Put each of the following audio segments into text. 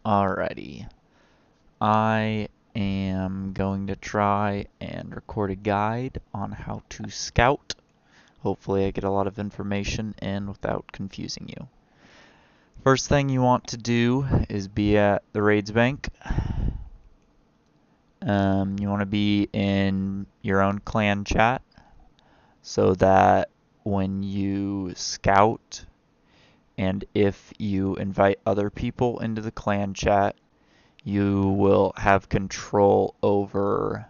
Alrighty. I am going to try and record a guide on how to scout. Hopefully I get a lot of information in without confusing you. First thing you want to do is be at the raids bank. You want to be in your own clan chat so that when you scout and if you invite other people into the clan chat, you will have control over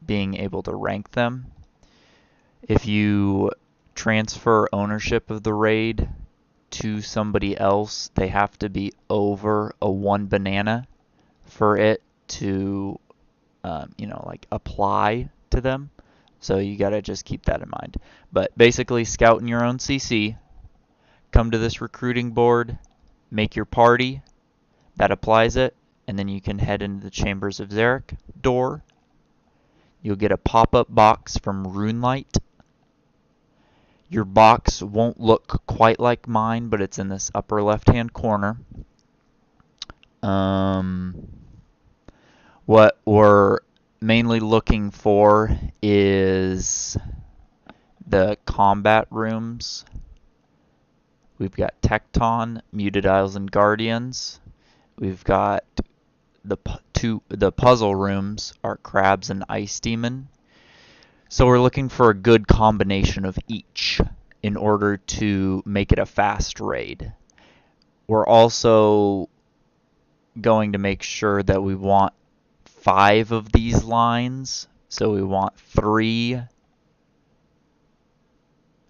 being able to rank them. If you transfer ownership of the raid to somebody else, they have to be over a 1 banana for it to, apply to them. So you gotta just keep that in mind. But basically, scout in your own CC, come to this recruiting board, make your party, that applies it, and then you can head into the Chambers of Xeric door. You'll get a pop-up box from Runelight. Your box won't look quite like mine, but it's in this upper left-hand corner. What we're mainly looking for is the combat rooms. We've got Tekton, Muttadiles, and Guardians. We've got the puzzle rooms are Crabs and Ice Demon. So we're looking for a good combination of each in order to make it a fast raid. We're also going to make sure that we want 5 of these lines. So we want 3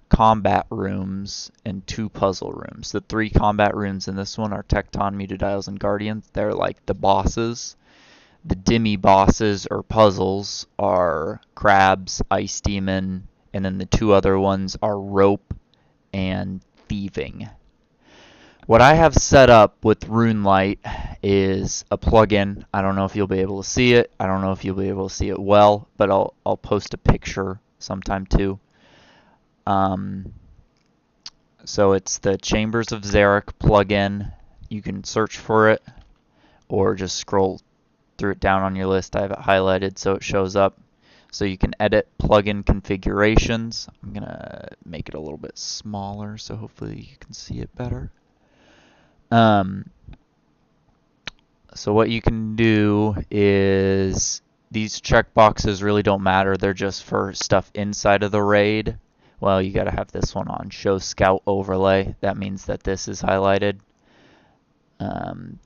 combat rooms and 2 puzzle rooms. The 3 combat rooms in this one are Tekton, Muttadiles, and Guardians. They're like the bosses. The demi bosses or puzzles are Crabs, Ice Demon, and then the 2 other ones are Rope and Thieving. What I have set up with Runelight is a plugin. I don't know if you'll be able to see it. I don't know if you'll be able to see it well, but I'll post a picture sometime too. So it's the Chambers of Xeric plugin. You can search for it or just scroll through it down on your list. I have it highlighted so it shows up. So you can edit plugin configurations. I'm going to make it a little bit smaller so hopefully you can see it better. So what you can do is these checkboxes really don't matter. They're just for stuff inside of the raid. Well, you got to have this one on, show scout overlay. That means that this is highlighted.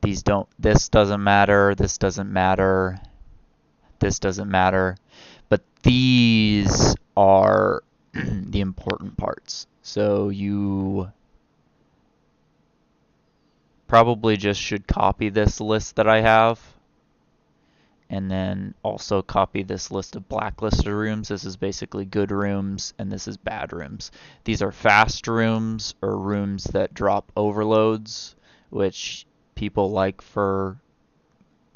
This doesn't matter, this doesn't matter, this doesn't matter. But these are the important parts. So you probably just should copy this list that I have. And then also copy this list of blacklisted rooms. This is basically good rooms, and this is bad rooms. These are fast rooms, or rooms that drop overloads, which people like for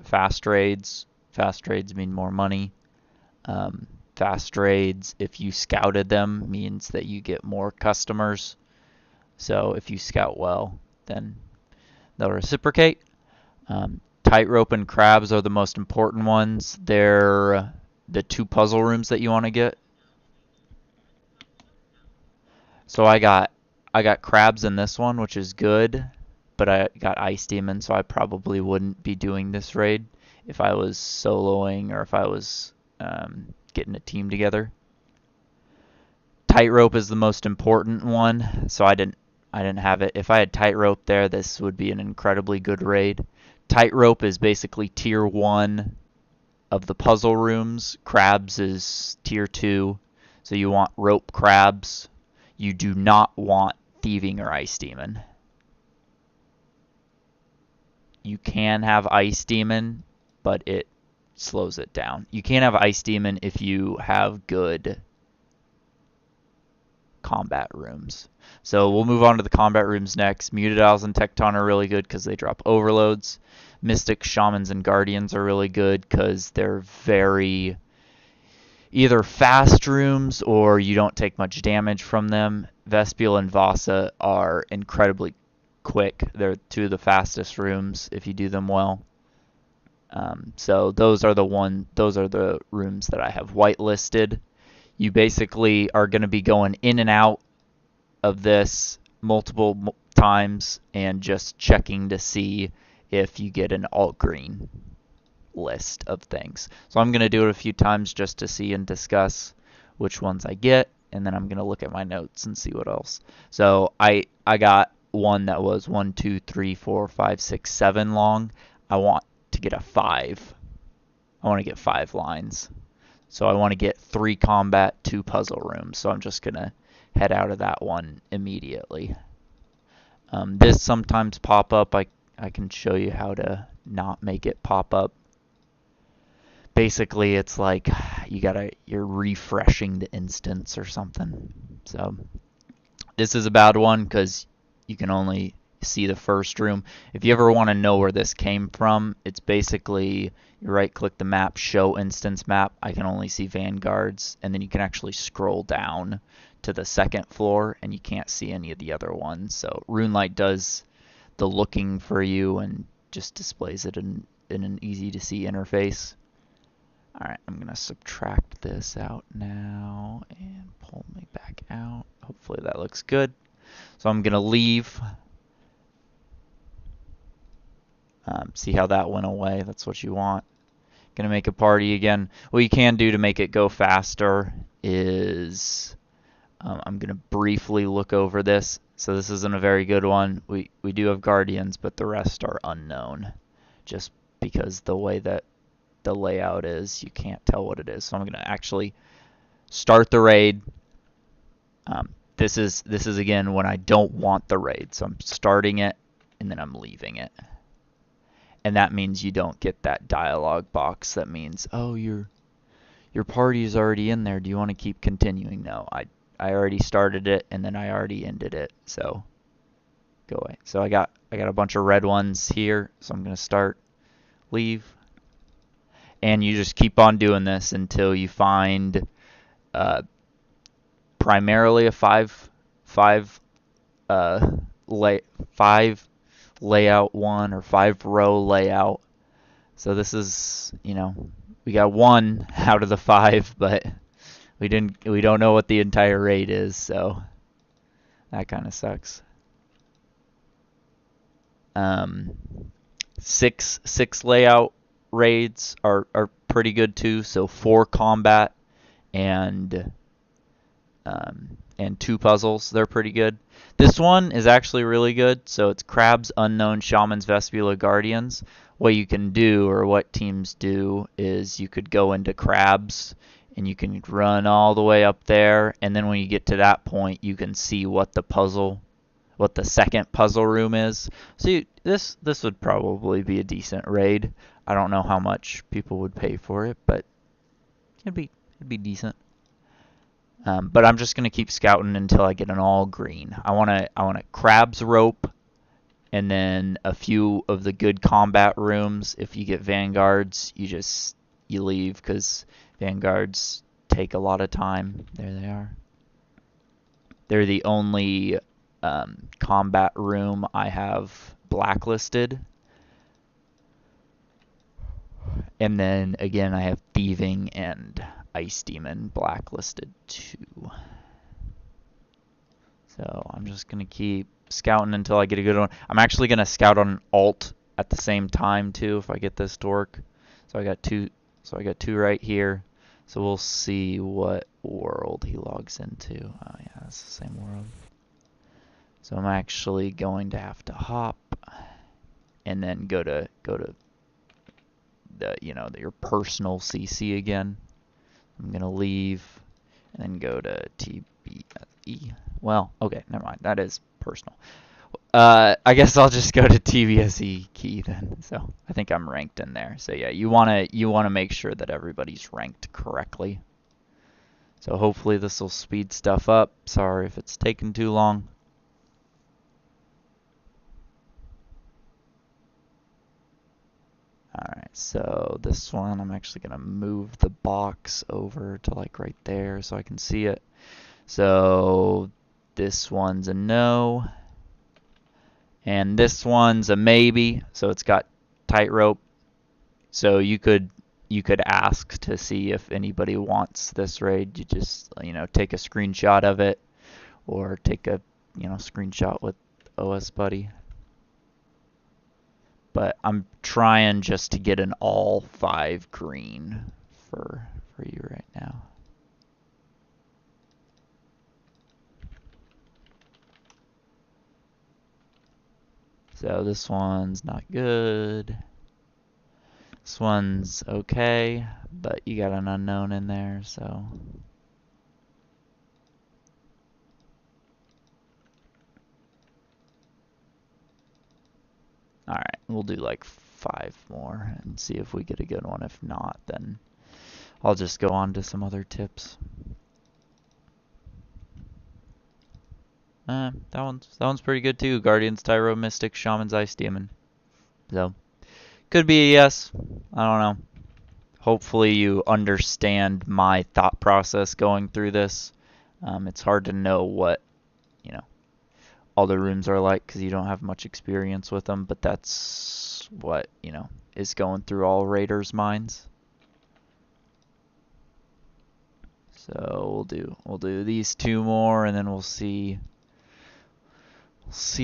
fast raids. Fast raids mean more money. Fast raids, if you scouted them, means that you get more customers. So if you scout well, then they'll reciprocate. Tightrope and Crabs are the most important ones. They're the 2 puzzle rooms that you want to get. So I got Crabs in this one, which is good, but I got Ice Demon, so I probably wouldn't be doing this raid if I was soloing or if I was getting a team together. Tightrope is the most important one, so I didn't have it. If I had Tightrope there, this would be an incredibly good raid. Tightrope is basically tier 1 of the puzzle rooms. Crabs is tier 2. So you want Rope Crabs. You do not want Thieving or Ice Demon. You can have Ice Demon, but it slows it down. You can't have Ice Demon if you have good combat rooms. So we'll move on to the combat rooms next. Muttadiles and Tekton are really good because they drop overloads. Mystic, Shamans, and Guardians are really good because they're very either fast rooms or you don't take much damage from them. Vespula and Vasa are incredibly quick. They're two of the fastest rooms if you do them well. So those are the rooms that I have whitelisted. You basically are going to be going in and out of this multiple times and just checking to see if you get an alt green list of things. So I'm going to do it a few times just to see and discuss which ones I get, and then I'm going to look at my notes and see what else. So I got one that was 1, 2, 3, 4, 5, 6, 7 long. I want to get a 5. I want to get 5 lines. So I want to get 3 combat, 2 puzzle rooms. So I'm just going to head out of that one immediately. This sometimes pop up. I can show you how to not make it pop up. Basically, it's like you're refreshing the instance or something. So this is a bad one because you can only see the first room. If you ever want to know where this came from, it's basically you right-click the map, show instance map. I can only see Vanguards, and then you can actually scroll down to the second floor, and you can't see any of the other ones. So RuneLight does the looking for you and just displays it in an easy-to-see interface. All right, I'm going to subtract this out now and pull me back out. Hopefully that looks good. So I'm going to leave. See how that went away? That's what you want. Going to make a party again. What you can do to make it go faster is I'm going to briefly look over this. So this isn't a very good one. We do have Guardians, but the rest are unknown. Just because the way that the layout is, you can't tell what it is. So I'm going to actually start the raid. This is again when I don't want the raid. So I'm starting it and then I'm leaving it. And that means you don't get that dialog box that means, oh, your party is already in there. Do you want to keep continuing? No, I already started it and then I already ended it. So go away. So I got a bunch of red ones here. So I'm going to start, leave. And you just keep on doing this until you find primarily a 5 layout one or 5 row layout. So this is, we got 1 out of the 5, but we don't know what the entire raid is, so that kind of sucks. 6 layout raids are pretty good too. So 4 combat and 2 puzzles. They're pretty good. This one is actually really good. So it's Crabs, Unknown, Shamans, Vespula, Guardians. What you can do, or what teams do, is you could go into Crabs and you can run all the way up there, and then when you get to that point, you can see what the second puzzle room is. So this would probably be a decent raid. I don't know how much people would pay for it, but it'd be decent. But I'm just gonna keep scouting until I get an all green. I want a Crab's rope, and then a few of the good combat rooms. If you get Vanguards, you leave because Vanguards take a lot of time. There they are. They're the only combat room I have blacklisted. And then again, I have Thieving and Ice Demon blacklisted too. So I'm just going to keep scouting until I get a good one. I'm actually going to scout on alt at the same time too if I get this to work. So I got 2 right here. So we'll see what world he logs into. Oh yeah, it's the same world. So I'm actually going to have to hop and then go to the your personal CC again. I'm gonna leave and then go to TBSE. Well, okay, never mind. That is personal. I guess I'll just go to TBSE key then. So I think I'm ranked in there. So yeah, you wanna make sure that everybody's ranked correctly. So hopefully this will speed stuff up. Sorry if it's taken too long. Alright, so this one, I'm actually going to move the box over to like right there so I can see it. So this one's a no. And this one's a maybe, so it's got Tightrope. So you could ask to see if anybody wants this raid. You just take a screenshot of it, or take a screenshot with OS Buddy. But I'm trying just to get an all 5 green for you right now. So this one's not good. This one's okay, but you got an unknown in there, so. Alright, we'll do like 5 more and see if we get a good one. If not, then I'll just go on to some other tips. That one's pretty good too. Guardians, Tyro, Mystic, Shamans, Ice Demon. So, could be a yes. I don't know. Hopefully you understand my thought process going through this. It's hard to know what, all the rooms are like because you don't have much experience with them, but that's what, is going through all raiders' minds. So we'll do these 2 more, and then we'll see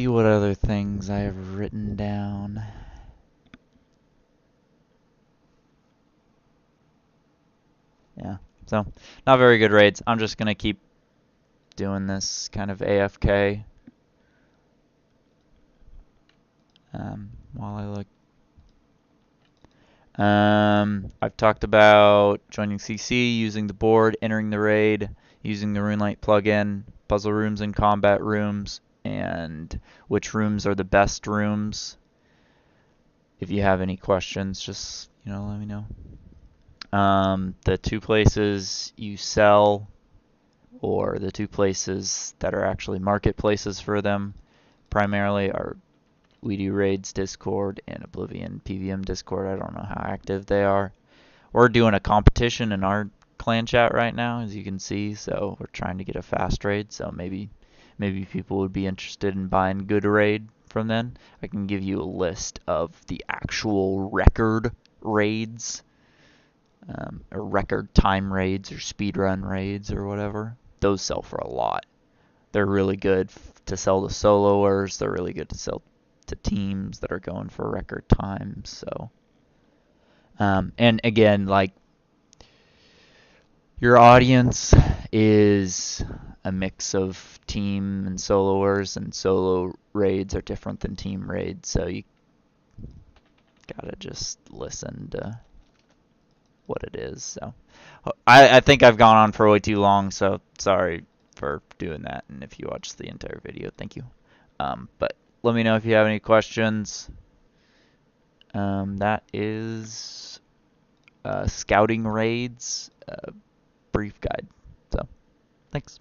what other things I have written down. Yeah, so not very good raids. I'm just gonna keep doing this kind of AFK while I look. I've talked about joining CC, using the board, entering the raid, using the RuneLite plugin, puzzle rooms and combat rooms, and which rooms are the best rooms. If you have any questions, just let me know. The 2 places you sell, or the 2 places that are actually marketplaces for them, primarily are We Do Raids Discord and Oblivion PVM Discord. I don't know how active they are. We're doing a competition in our clan chat right now, as you can see, so we're trying to get a fast raid, so maybe people would be interested in buying good raid from them. I can give you a list of the actual record raids, or record time raids, or speedrun raids, or whatever. Those sell for a lot. They're really good to sell to soloers. They're really good to sell to teams that are going for record times. So, and again, like, your audience is a mix of team and soloers, and solo raids are different than team raids, so you gotta just listen to what it is. So I think I've gone on for way too long, so sorry for doing that, and if you watched the entire video, thank you. But let me know if you have any questions. That is scouting raids brief guide. So, thanks.